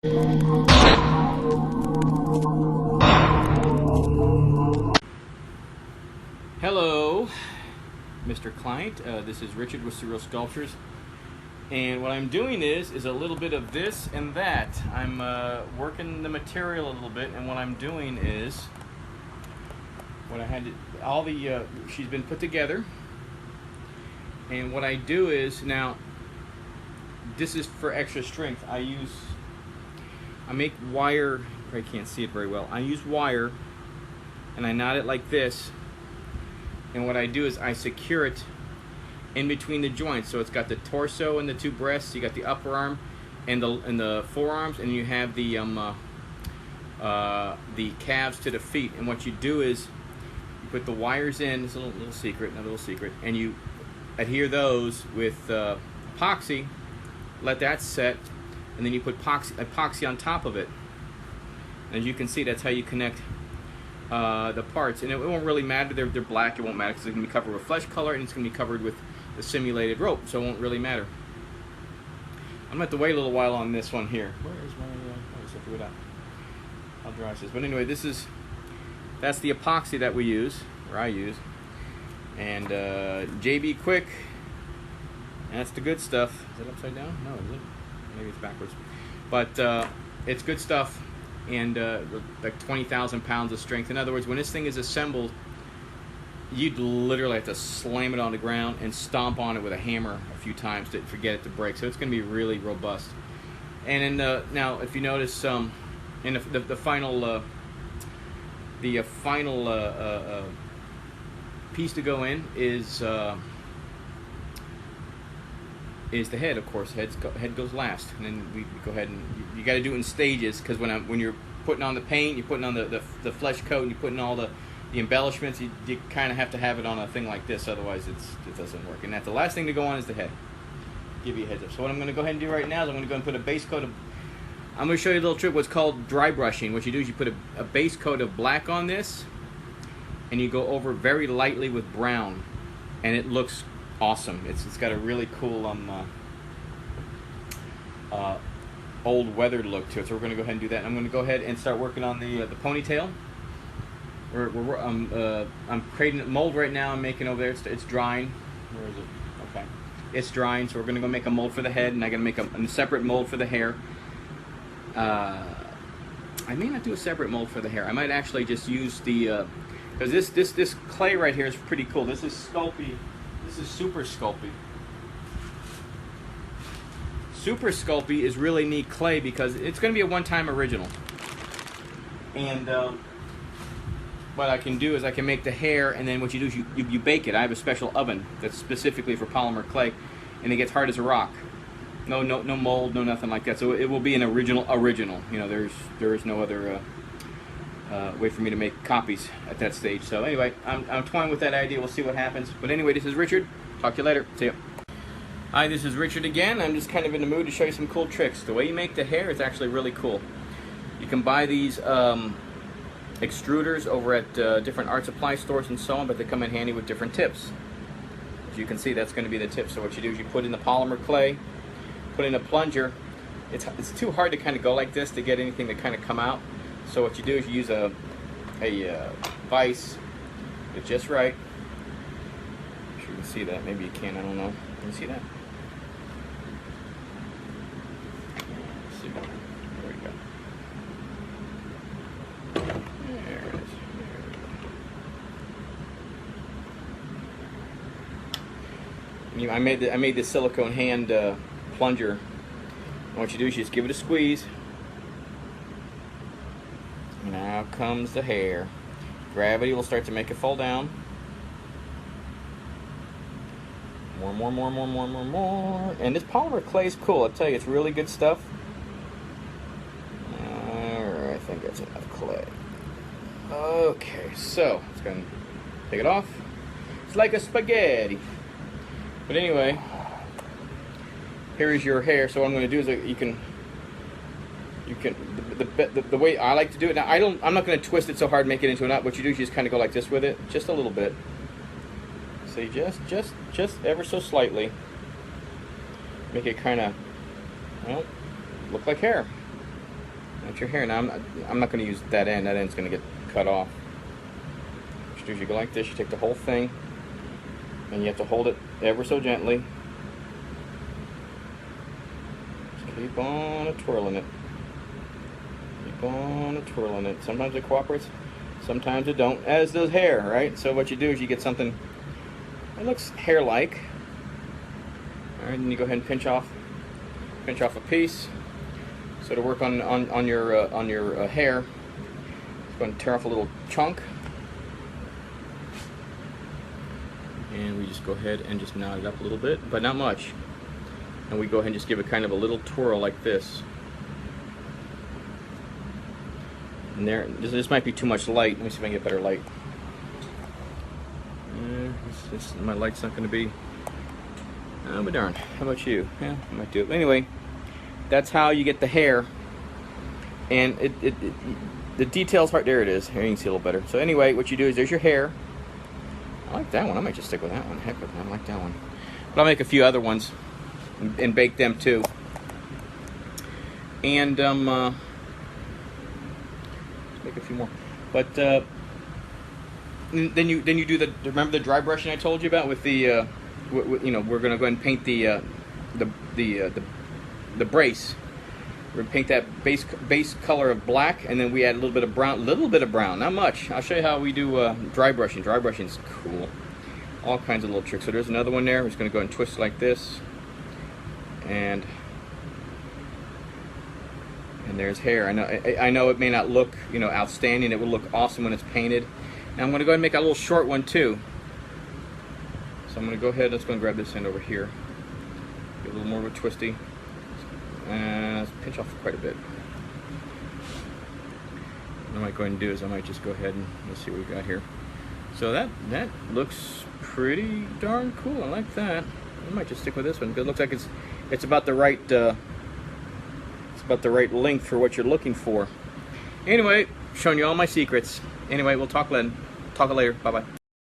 Hello, Mr. Client. This is Richard with Surreal Sculptures, and what I'm doing is a little bit of this and that. I'm working the material a little bit, and what I'm doing is what I had to, all the she's been put together, and what I do is now this is for extra strength. I make wire. I can't see it very well. I use wire, and I knot it like this. And what I do is I secure it in between the joints. So it's got the torso and the two breasts. You got the upper arm and the forearms, and you have the calves to the feet. And what you do is you put the wires in. It's a little secret, another little secret, and you adhere those with epoxy. Let that set, and then you put epoxy on top of it. And as you can see, that's how you connect the parts, and it won't really matter. They're black. It won't matter because it's going to be covered with flesh color, and it's going to be covered with the simulated rope, so it won't really matter. I'm going to have to wait a little while on this one here. Where is my? I figured it out. I'll dry this. But anyway, that's the epoxy that we use, or I use, and JB Quick. That's the good stuff. Is it upside down? No, is it? Maybe it's backwards. But it's good stuff. And like 20,000 pounds of strength. In other words, when this thing is assembled, you'd literally have to slam it on the ground and stomp on it with a hammer a few times to get it to break. So it's going to be really robust. And in now, if you notice, in the final piece to go in is the head, of course. Head goes last, and then we go ahead and you got to do it in stages, because when you're putting on the paint, you're putting on the flesh coat, and you're putting all the embellishments, you kind of have to have it on a thing like this, otherwise it doesn't work. And that's the last thing to go on is the head. Give you a heads up. So what I'm going to go ahead and do right now is I'm going to go and put a base coat of. I'm going to show you a little trick. What's called dry brushing. What you do is you put a base coat of black on this, and you go over very lightly with brown, and it looks awesome. It's got a really cool old weathered look to it. So we're going to go ahead and do that. I'm going to go ahead and start working on the ponytail. I'm creating a mold right now. I'm making over there. It's drying. Where is it? Okay, it's drying. So we're going to go make a mold for the head, and I'm going to make a separate mold for the hair. I may not do a separate mold for the hair. I might actually just use the because this clay right here is pretty cool. This is Sculpey. This is Super Sculpey. Super Sculpey is really neat clay because it's going to be a one-time original. And what I can do is I can make the hair, and then what you do is you bake it. I have a special oven that's specifically for polymer clay, and it gets hard as a rock. No mold, no nothing like that. So it will be an original. You know, there is no other way for me to make copies at that stage. So anyway, I'm toying with that idea. We'll see what happens. But anyway, this is Richard. Talk to you later. See ya. Hi, this is Richard again. I'm just kind of in the mood to show you some cool tricks. The way you make the hair is actually really cool. You can buy these extruders over at different art supply stores and so on, but they come in handy with different tips. As you can see, that's going to be the tip. So what you do is you put in the polymer clay, put in a plunger. It's too hard to kind of go like this to get anything to kind of come out. So what you do is you use a vise that's just right. I'm sure you can see that. Maybe you can. I don't know. Can you see that? Let's see. There we go. There it is. I made this silicone hand plunger. And what you do is you just give it a squeeze. Now comes the hair. Gravity will start to make it fall down. More. And this polymer clay is cool. I'll tell you, it's really good stuff. Alright, I think that's enough clay. Okay, so let's go and take it off. It's like a spaghetti. But anyway, here is your hair. So what I'm going to do is you can the way I like to do it. Now I'm not going to twist it so hard, make it into a knot. What you do is you just kind of go like this with it, just a little bit. See, just ever so slightly. Make it kind of, well, look like hair. That's your hair. Now I'm not going to use that end. That end's going to get cut off. What you do is you go like this. You take the whole thing, and you have to hold it ever so gently. Just keep on twirling it. Keep on twirling it. Sometimes it cooperates, sometimes it don't. As does hair, right? So what you do is you get something that looks hair-like. All right, and you go ahead and pinch off a piece. So to work on your hair, just going to tear off a little chunk, and we just go ahead and just knot it up a little bit, but not much. And we go ahead and just give it kind of a little twirl like this. And there, this might be too much light. Let me see if I can get better light. My light's not going to be. Oh, but darn. How about you? Yeah, I might do it. But anyway, that's how you get the hair. And the details part, there it is. Here you can see a little better. So anyway, what you do is there's your hair. I like that one. I might just stick with that one. Heck with that. I like that one. But I'll make a few other ones and bake them too. And make a few more. But then you do remember the dry brushing I told you about with the you know, we're gonna go ahead and paint the brace. We're gonna paint that base color of black, and then we add a little bit of brown, not much. I'll show you how we do dry brushing. Dry brushing is cool. All kinds of little tricks. So there's another one there. We're just gonna go and twist like this, and there's hair. I know it may not look, you know, outstanding. It will look awesome when it's painted. And I'm gonna go ahead and make a little short one too. So I'm gonna go ahead. Let's go and grab this end over here. Get a little more of a twisty. Let's pinch off quite a bit. What I might go ahead and do is I might just go ahead and let's see what we got here. So that looks pretty darn cool. I like that. I might just stick with this one because it looks like it's about the right length for what you're looking for. Anyway, showing you all my secrets. Anyway, we'll talk later. Bye bye.